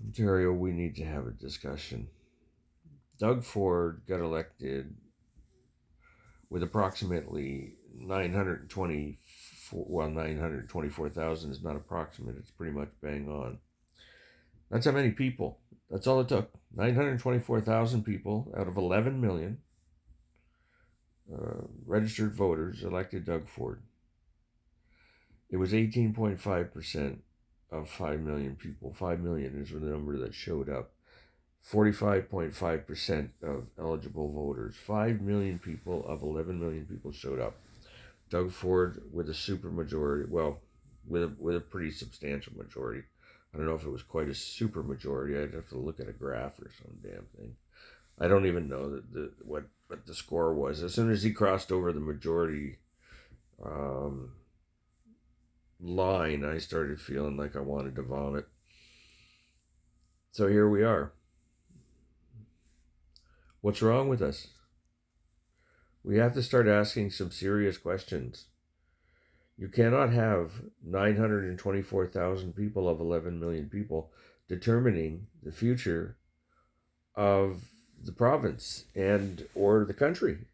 Ontario, we need to have a discussion. Doug Ford got elected with approximately 924,000 is not approximate, it's pretty much bang on. That's how many people. That's all it took. 924,000 people out of 11 million registered voters elected Doug Ford. It was 18.5% of 5 million people. 5 million is the number that showed up. 45.5% of eligible voters. 5 million people of 11 million people showed up. Doug Ford with a super majority, well, with a pretty substantial majority. I don't know if it was quite a super majority. I'd have to look at a graph or some damn thing. I don't even know what the score was. As soon as he crossed over the majority line, I started feeling like I wanted to vomit. So here we are. What's wrong with us? We have to start asking some serious questions. You cannot have 924,000 people of 11 million people determining the future of the province and or the country.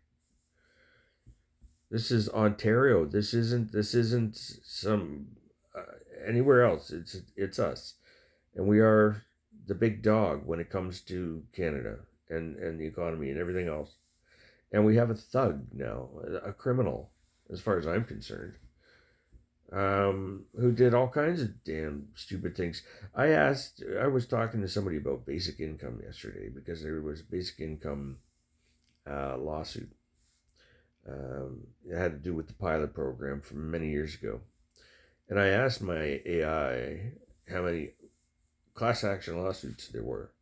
This is Ontario. This isn't some anywhere else. It's us, and we are the big dog when it comes to Canada and the economy and everything else. And we have a thug now, a criminal, as far as I'm concerned, who did all kinds of damn stupid things. I was talking to somebody about basic income yesterday because there was a basic income lawsuit. It had to do with the pilot program from many years ago. And I asked my AI how many class action lawsuits there were.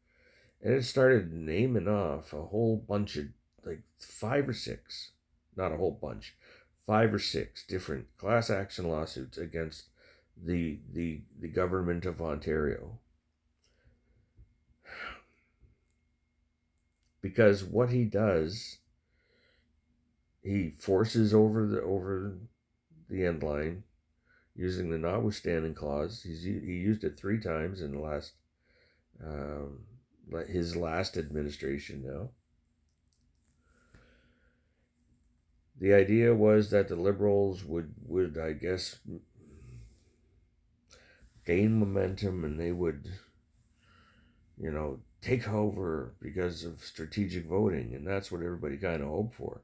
And it started naming off a whole bunch of, like 5 or 6, not a whole bunch, 5 or 6 different class action lawsuits against the government of Ontario. Because what he does, he forces over the end line using the notwithstanding clause. He used it 3 times in the last his last administration now. The idea was that the Liberals would I guess gain momentum and they would, take over because of strategic voting, and that's what everybody kind of hoped for.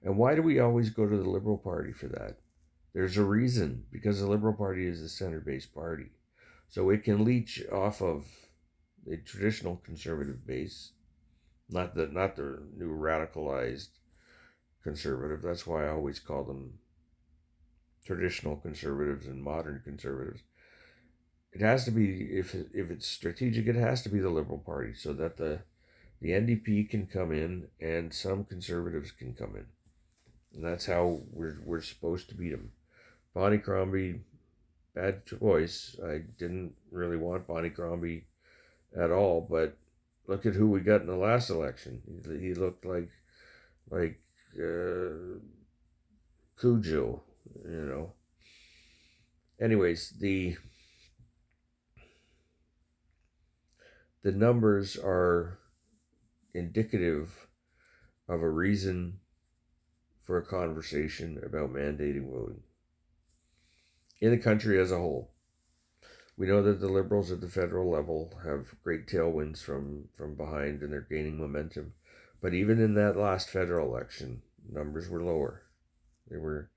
And why do we always go to the Liberal Party for that? There's a reason, because the Liberal Party is a center-based party. So it can leech off of the traditional conservative base, not the new radicalized conservative. That's why I always call them traditional conservatives and modern conservatives. It has to be, if it's strategic, it has to be the Liberal Party so that the NDP can come in and some conservatives can come in. And that's how we're supposed to beat them. Bonnie Crombie, bad choice. I didn't really want Bonnie Crombie at all, but look at who we got in the last election. He looked like Cujo, Anyways, the numbers are indicative of a reason for a conversation about mandating voting in the country as a whole. We know that the Liberals at the federal level have great tailwinds from behind and they're gaining momentum. But even in that last federal election, numbers were lower. They were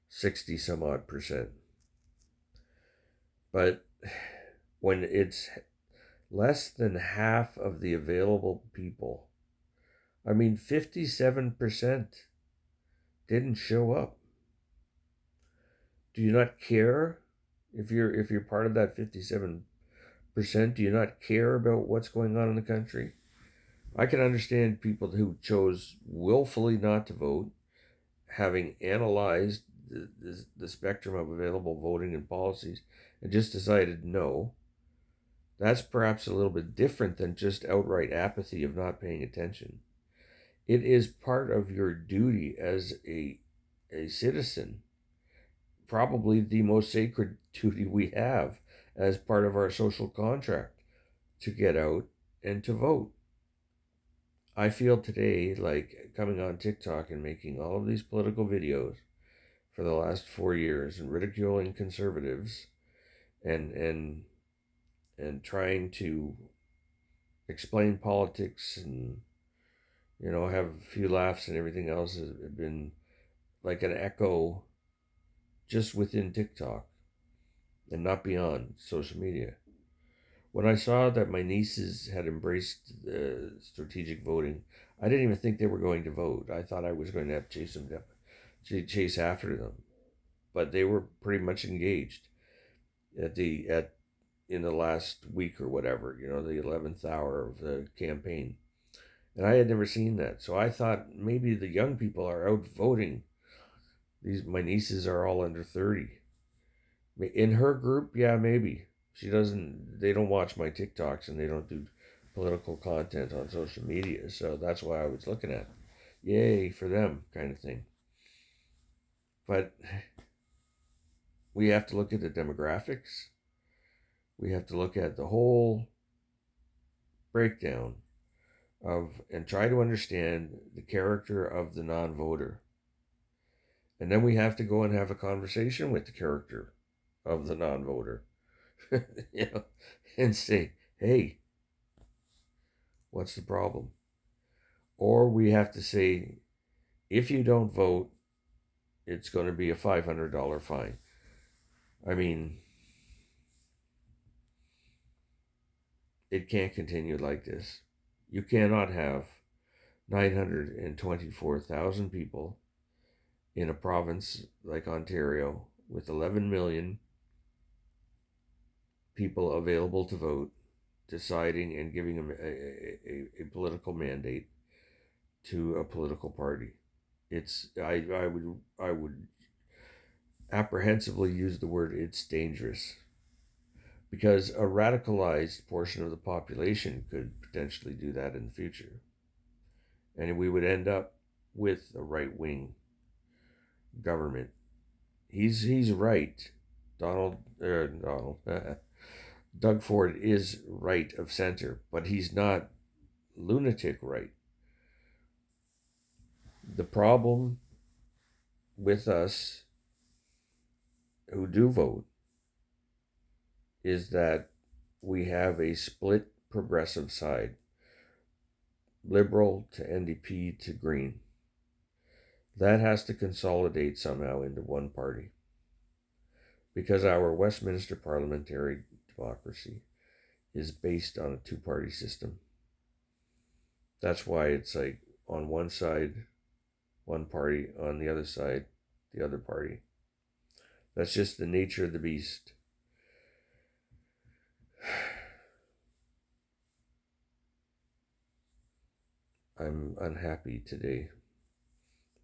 60 some odd percent. But when it's less than half of the available people, 57% didn't show up. Do you not care if you're part of that 57%? Do you not care about what's going on in the country? I can understand people who chose willfully not to vote, having analyzed the spectrum of available voting and policies, and just decided no. That's perhaps a little bit different than just outright apathy of not paying attention. It is part of your duty as a citizen, probably the most sacred duty we have as part of our social contract, to get out and to vote. I feel today like coming on TikTok and making all of these political videos for the last 4 years and ridiculing conservatives and trying to explain politics and have a few laughs and everything else has been like an echo just within TikTok and not beyond social media. When I saw that my nieces had embraced strategic voting, I didn't even think they were going to vote. I thought I was going to have to chase after them, but they were pretty much engaged at in the last week or whatever. The 11th hour of the campaign, and I had never seen that. So I thought maybe the young people are out voting. My nieces are all under 30. In her group, yeah, maybe. They don't watch my TikToks and they don't do political content on social media. So that's why I was looking at, yay for them kind of thing. But we have to look at the demographics. We have to look at the whole breakdown and try to understand the character of the non-voter. And then we have to go and have a conversation with the character of the non-voter, and say, hey, what's the problem? Or we have to say, if you don't vote, it's going to be a $500 fine. I mean, it can't continue like this. You cannot have 924,000 people in a province like Ontario with 11 million people available to vote, deciding and giving them a political mandate to a political party. I would apprehensively use the word it's dangerous, because a radicalized portion of the population could potentially do that in the future, and we would end up with a right-wing government. He's right. Donald Doug Ford is right of center, but he's not lunatic right. The problem with us who do vote is that we have a split progressive side, Liberal to NDP to Green. That has to consolidate somehow into one party, because our Westminster parliamentary democracy is based on a two-party system. That's why it's like on one side, one party, on the other side, the other party. That's just the nature of the beast. I'm unhappy today,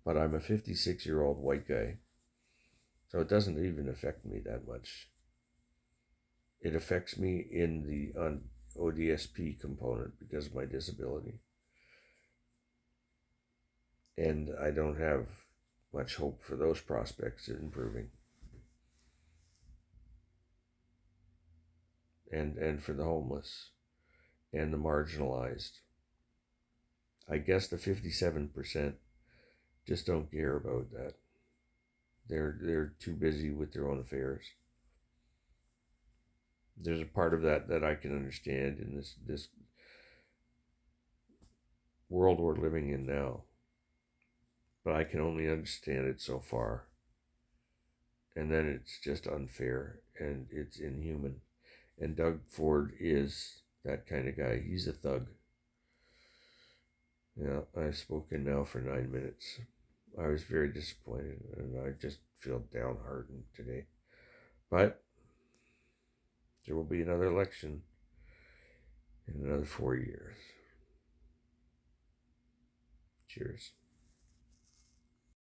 but I'm a 56-year-old white guy, so it doesn't even affect me that much. It affects me in the ODSP component because of my disability. And I don't have much hope for those prospects of improving. And for the homeless and the marginalized. I guess the 57% just don't care about that. They're too busy with their own affairs. There's a part of that I can understand in this world we're living in now, but I can only understand it so far. And then it's just unfair and it's inhuman. And Doug Ford is that kind of guy. He's a thug. Yeah, I've spoken now for 9 minutes. I was very disappointed and I just feel downhearted today. But there will be another election in another 4 years. Cheers.